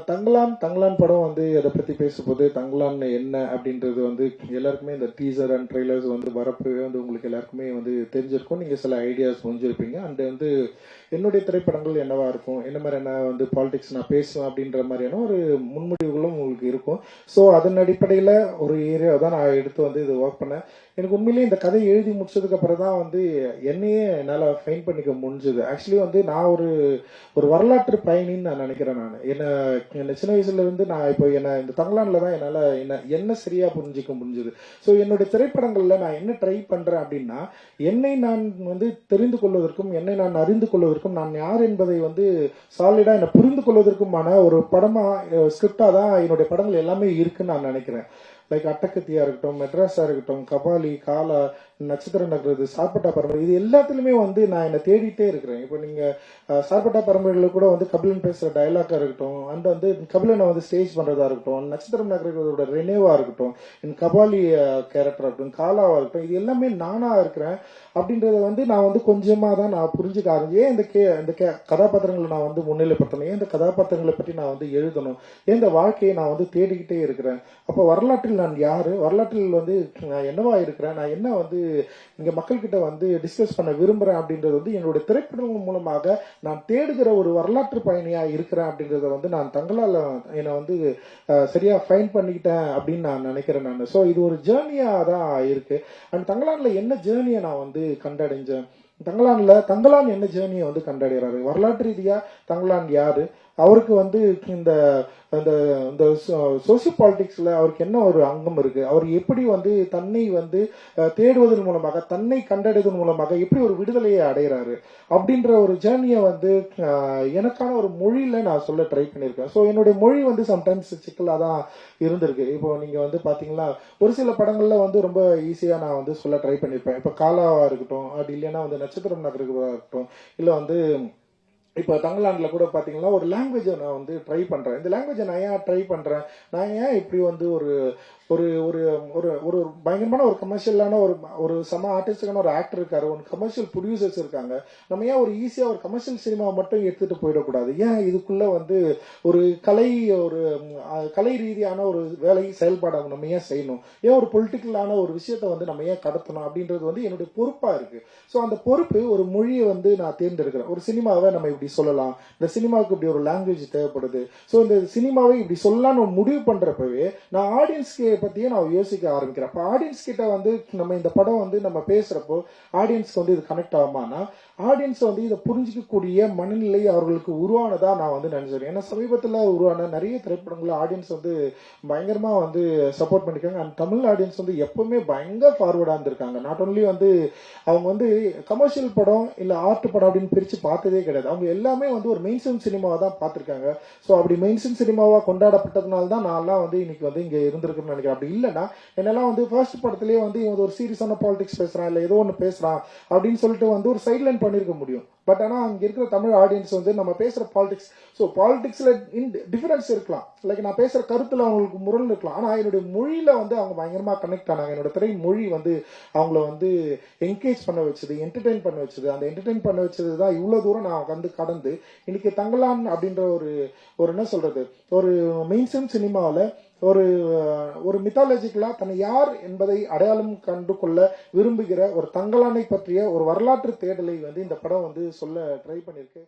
தங்கலான் தங்கலான் படம் வந்து அதை பற்றி பேசும்போது தங்கலான் என்ன அப்படின்றது வந்து எல்லாருக்குமே இந்த டீசர் அண்ட் ட்ரெய்லர்ஸ் வந்து வரப்பவே வந்து உங்களுக்கு எல்லாருக்குமே வந்து தெரிஞ்சிருக்கும். நீங்கள் சில ஐடியாஸ் புரிஞ்சிருப்பீங்க. அண்ட் வந்து என்னுடைய திரைப்படங்கள் என்னவா இருக்கும், என்ன மாதிரியான வந்து பாலிடிக்ஸ் நான் பேசுவேன் அப்படின்ற மாதிரியான ஒரு முன்முடிவுகளும் உங்களுக்கு இருக்கும். ஸோ அதன் அடிப்படையில் ஒரு ஏரியா தான் நான் எடுத்து வந்து இது ஒர்க் பண்ணேன். எனக்கு உண்மையிலேயே இந்த கதை எழுதி முடிச்சதுக்கு அப்புறம் தான் வந்து என்னையே என்னால் ஃபைன் பண்ணிக்க முடிஞ்சது. ஆக்சுவலி வந்து நான் ஒரு வரலாற்று பயணின்னு நான் நினைக்கிறேன். நான் என்ன சின்ன வயசுல இருந்து நான் இப்போ என்ன இந்த தங்கலான்ல தான் என்னால் என்ன சரியா புரிஞ்சிக்க முடிஞ்சது. ஸோ என்னுடைய திரைப்படங்கள்ல நான் என்ன ட்ரை பண்றேன் அப்படின்னா, என்னை நான் வந்து தெரிந்து கொள்வதற்கும் என்னை நான் அறிந்து கொள்வதற்கும் நான் யார் என்பதை வந்து சாலிடா என்னை புரிந்து கொள்வதற்குமான ஒரு படமா ஸ்கிரிப்டா தான் என்னுடைய படங்கள் எல்லாமே இருக்குன்னு நான் நினைக்கிறேன். லைக் அட்டகத்தியா இருக்கட்டும், மெட்ராஸா இருக்கட்டும், கபாலி, காலா, நட்சத்திர நகரது, சார்பட்டா பரம்பரை, இது எல்லாத்துலயுமே வந்து நான் என்ன தேடிட்டே இருக்கிறேன். இப்போ நீங்க சார்பட்டா பரம்பரையில கூட வந்து கபிலன் பேசுற டயலாக்கா இருக்கட்டும், அண்ட் வந்து கபிலனை வந்து ஸ்டேஜ் பண்றதா இருக்கட்டும், நட்சத்திரம் நகரோட ரெனேவா இருக்கட்டும், கபாலி கேரக்டரா இருக்கட்டும், காலாவா இருக்கட்டும், இது எல்லாமே நானா இருக்கிறேன் அப்படின்றத வந்து நான் வந்து கொஞ்சமா தான் நான் புரிஞ்சுக்க ஆரம்பிச்சேன். ஏன் இந்த கதாபாத்திரங்களை நான் வந்து முன்னிலைப்படுத்தணும், ஏன் இந்த கதாபாத்திரங்களை பற்றி நான் வந்து எழுதணும், ஏன் இந்த வாழ்க்கையை நான் வந்து தேடிக்கிட்டே இருக்கிறேன். அப்போ வரலாற்றில் நான் யாரு, வரலாற்றில் வந்து நான் என்னவா இருக்கிறேன், நான் என்ன வந்து இங்க மக்கள்கிட்ட வந்து டிஸ்கஸ் பண்ண விரும்புறேன் அப்படின்றது வந்து என்னுடைய திரைப்படங்கள் மூலமாக நான் தேடுகிற ஒரு வரலாற்று பயணியா இருக்கிறேன் அப்படின்றத வந்து நான் தங்களால என்னை வந்து சரியா ஃபைன் பண்ணிக்கிட்டேன் அப்படின்னு நான் நினைக்கிறேன். நான் ஸோ இது ஒரு ஜேர்னியா தான் இருக்கு. அண்ட் தங்களான்ல என்ன ஜேர்னியை நான் வந்து கண்டடைஞ்சேன், தங்கலான் என்ன ஜேர்னியை வந்து கண்டடைகிறாரு, வரலாற்று ரீதியா தங்கலான் யாரு, அவருக்கு வந்து இந்த சோசியோ பாலிட்டிக்ஸ்ல அவருக்கு என்ன ஒரு அங்கம் இருக்கு, அவர் எப்படி வந்து தன்னை வந்து தேடுவதன் மூலமாக, தன்னை கண்டடைவதன் மூலமாக எப்படி ஒரு விடுதலையை அடைகிறாரு அப்படின்ற ஒரு ஜேர்னியை வந்து எனக்கான ஒரு மொழியில நான் சொல்ல ட்ரை பண்ணியிருக்கேன். ஸோ என்னுடைய மொழி வந்து சம்டைம்ஸ் சிக்கலாக தான் இருந்திருக்கு. இப்போ நீங்க வந்து பாத்தீங்கன்னா ஒரு சில படங்கள்ல வந்து ரொம்ப ஈஸியா நான் வந்து சொல்ல ட்ரை பண்ணியிருப்பேன். இப்போ காலாவா இருக்கட்டும், அப்படி இல்லைன்னா வந்து நட்சத்திரம் நகருவா இருக்கட்டும், இல்ல வந்து இப்போ தங்கலாண்டில் கூட பார்த்தீங்கன்னா ஒரு லாங்குவேஜை நான் வந்து ட்ரை பண்ணுறேன். இந்த லாங்குவேஜை நான் ஏன் ட்ரை பண்ணுறேன், நான் ஏன் இப்படி வந்து ஒரு ஒரு ஒரு ஒரு ஒரு பயங்கரமான ஒரு கமர்ஷியலான ஒரு சம ஆர்டிஸ்டுக்கான ஒரு ஆக்டர் இருக்காரு, ஒரு கமர்ஷியல் ப்ரொடியூசர்ஸ் இருக்காங்க, நம்ம ஏன் ஒரு ஈஸியாக ஒரு கமர்ஷியல் சினிமாவை மட்டும் எடுத்துகிட்டு போயிடக்கூடாது, ஏன் இதுக்குள்ளே வந்து ஒரு கலை ரீதியான ஒரு வேலை செயல்பாடை நம்ம ஏன் செய்யணும், ஏன் ஒரு பொலிட்டிக்கலான ஒரு விஷயத்தை வந்து நம்ம ஏன் கடத்தணும் அப்படின்றது வந்து என்னுடைய பொறுப்பாக இருக்கு. ஸோ அந்த பொறுப்பு ஒரு மொழியை வந்து நான் தேர்ந்தெடுக்கிறேன். ஒரு சினிமாவை நம்ம இப்படி சொல்லலாம், இந்த சினிமாவுக்கு இப்படி ஒரு லாங்குவேஜ் தேவைப்படுது, ஸோ இந்த சினிமாவை இப்படி சொல்லலாம்னு முடிவு பண்றப்பவே நான் ஆடியன்ஸ்க்கு பத்தியே நான் யோசிக்க ஆரம்பிக்கிறேன். அப்ப ஆடியன்ஸ் கிட்ட வந்து நம்ம இந்த படம் வந்து நம்ம பேசுறப்போ ஆடியன்ஸ்க்கு வந்து இது கனெக்ட் ஆகுமானா, ஆடியன்ஸ் வந்து இதை புரிஞ்சிக்கக்கூடிய மனநிலை அவர்களுக்கு உருவானதா நான் வந்து நினைச்சிருக்கேன். ஏன்னா சமீபத்தில் உருவான நிறைய திரைப்படங்கள் ஆடியன்ஸ் வந்து பயங்கரமா வந்து சப்போர்ட் பண்ணிருக்காங்க. அண்ட் தமிழ் ஆடியன்ஸ் வந்து எப்பவுமே பயங்கர ஃபார்வர்டா இருந்திருக்காங்க. நாட் ஓன்லி வந்து அவங்க வந்து கமர்ஷியல் படம் இல்ல ஆர்ட் படம் அப்படின்னு பிரிச்சு பார்த்ததே கிடையாது. அவங்க எல்லாமே வந்து ஒரு மெயின் ஸ்ட்ரீம் சினிமாவை தான் பார்த்திருக்காங்க. ஸோ அப்படி மெயின் ஸ்ட்ரீம் சினிமாவா கொண்டாடப்பட்டதுனால தான் நான்லாம் வந்து இன்னைக்கு வந்து இங்க இருந்திருக்குன்னு நினைக்கிறேன். அப்படி இல்லைன்னா என்னெல்லாம் வந்து ஃபர்ஸ்ட் படத்திலேயே வந்து இவங்க ஒரு சீரியஸான பாலிடிக்ஸ் பேசுறான் இல்ல ஏதோ ஒன்று பேசுறான் அப்படின்னு சொல்லிட்டு வந்து ஒரு சைட்லைன் பண்ணிருக்க முடியும். பட் ஆனா அங்க இருக்கிற தமிழ் ஆடியன்ஸ் வந்து நம்ம பேசுற பாலிடிக்ஸ், ஸோ பாலிடிக்ஸ்ல டிஃபரன்ஸ் இருக்கலாம், லைக் நான் பேசுற கருத்துல அவங்களுக்கு முரண் இருக்கலாம், ஆனா என்னுடைய மொழியில வந்து அவங்க பயங்கரமா கனெக்ட் ஆனாங்க. என்னோட திரை மொழி வந்து அவங்கள வந்து என்கரேஜ் பண்ண வச்சது, என்டர்டெயின் பண்ண வச்சது. அந்த என்டர்டெயின் பண்ண வச்சது தான் இவ்வளவு தூரம் நான் வந்து கடந்து இன்னைக்கு தங்கலான் அப்படின்ற ஒரு என்ன சொல்றது, ஒரு மெயின் ஸ்ட்ரீம் சினிமாவில் ஒரு மித்தாலஜிக்கலா தன்னை யார் என்பதை அடையாளம் கண்டு கொள்ள விரும்புகிற ஒரு தங்கலானை பற்றிய ஒரு வரலாற்று தேடலை வந்து இந்த படம் வந்து சொல்ல ட்ரை பண்ணிருக்கு.